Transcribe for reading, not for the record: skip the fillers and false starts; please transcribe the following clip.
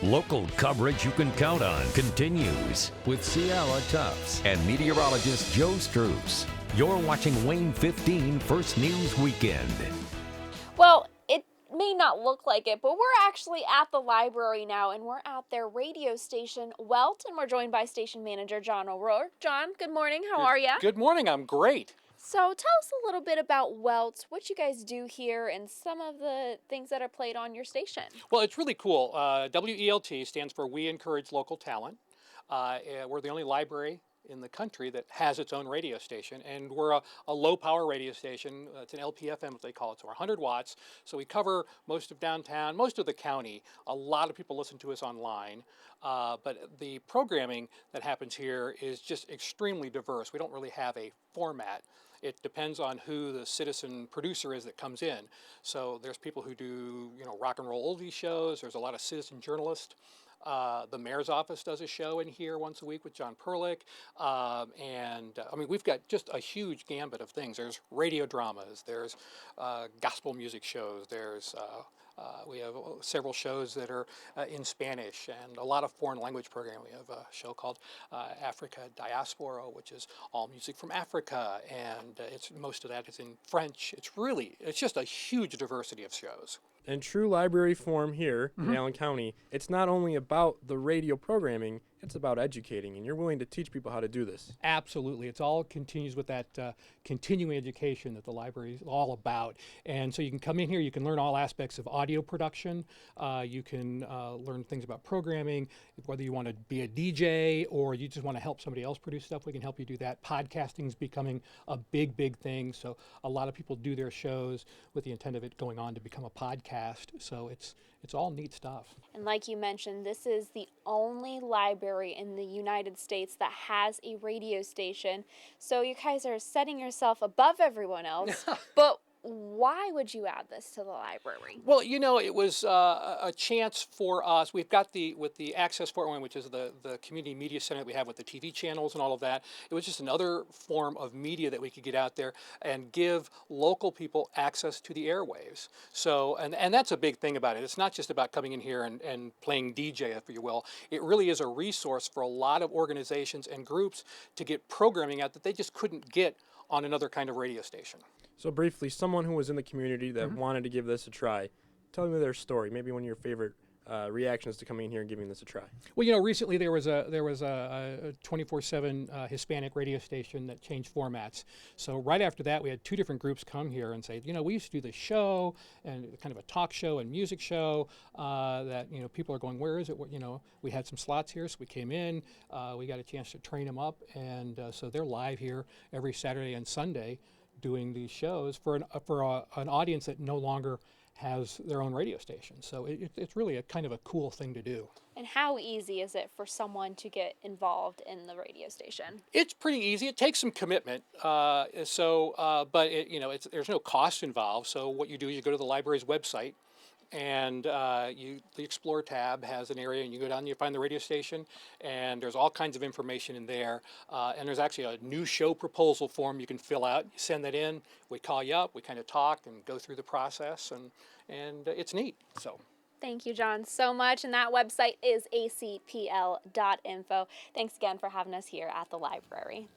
Local coverage you can count on continues with Sierra Tufts and meteorologist Joe Strus. You're watching Wayne 15 First News Weekend. Well, it may not look like it, but we're actually at the library now, and we're at their radio station, WELT, and we're joined by station manager John O'Rourke. John, good morning. How are you? Good morning. I'm great. So tell us a little bit about WELT, what you guys do here, and some of the things that are played on your station. Well, it's really cool. WELT stands for We Encourage Local Talent. We're the only library in the country that has its own radio station, and we're a low power radio station. It's an LPFM, what they call it, so we're 100 watts. So we cover most of downtown, most of the county. A lot of people listen to us online, but the programming that happens here is just extremely diverse. We don't really have a format. It depends on who the citizen producer is that comes in. So there's people who do, rock and roll oldie shows. There's a lot of citizen journalists. The mayor's office does a show in here once a week with John Perlick. We've got just a huge gambit of things. There's radio dramas, there's gospel music shows, we have several shows that are in Spanish and a lot of foreign language programming. We have a show called Africa Diaspora, which is all music from Africa, and most of that is in French. It's just a huge diversity of shows. In true library form here in Allen County, it's not only about the radio programming, it's about educating, and you're willing to teach people how to do this. Absolutely. It's all continues with that continuing education that the library is all about. And so you can come in here, you can learn all aspects of audio production, you can learn things about programming, whether you want to be a DJ or you just want to help somebody else produce stuff, we can help you do that. Podcasting is becoming a big, big thing. So a lot of people do their shows with the intent of it going on to become a podcast. So it's all neat stuff. And like you mentioned, this is the only library in the United States that has a radio station. So you guys are setting yourself above everyone else. But why would you add this to the library? Well, it was a chance for us. We've got with the Access Fort Wayne, which is the community media center that we have with the TV channels and all of that. It was just another form of media that we could get out there and give local people access to the airwaves. So, and that's a big thing about it. It's not just about coming in here and playing DJ, if you will. It really is a resource for a lot of organizations and groups to get programming out that they just couldn't get on another kind of radio station. So briefly, someone who was in the community that wanted to give this a try, tell me their story, maybe one of your favorite reactions to coming in here and giving this a try. Well, recently there was a 24/7 Hispanic radio station that changed formats. So right after that, we had two different groups come here and say, we used to do this show and kind of a talk show and music show that people are going, where is it? We had some slots here, so we came in. We got a chance to train them up, and so they're live here every Saturday and Sunday doing these shows for an audience that no longer has their own radio station. So it's really a kind of a cool thing to do. And how easy is it for someone to get involved in the radio station? It's pretty easy. It takes some commitment. But there's no cost involved. So what you do is you go to the library's website, and the Explore tab has an area, and you go down and you find the radio station, and there's all kinds of information in there. And there's actually a new show proposal form you can fill out. You send that in, we call you up, we kind of talk and go through the process, and it's neat. So. Thank you, John, so much. And that website is acpl.info. Thanks again for having us here at the library.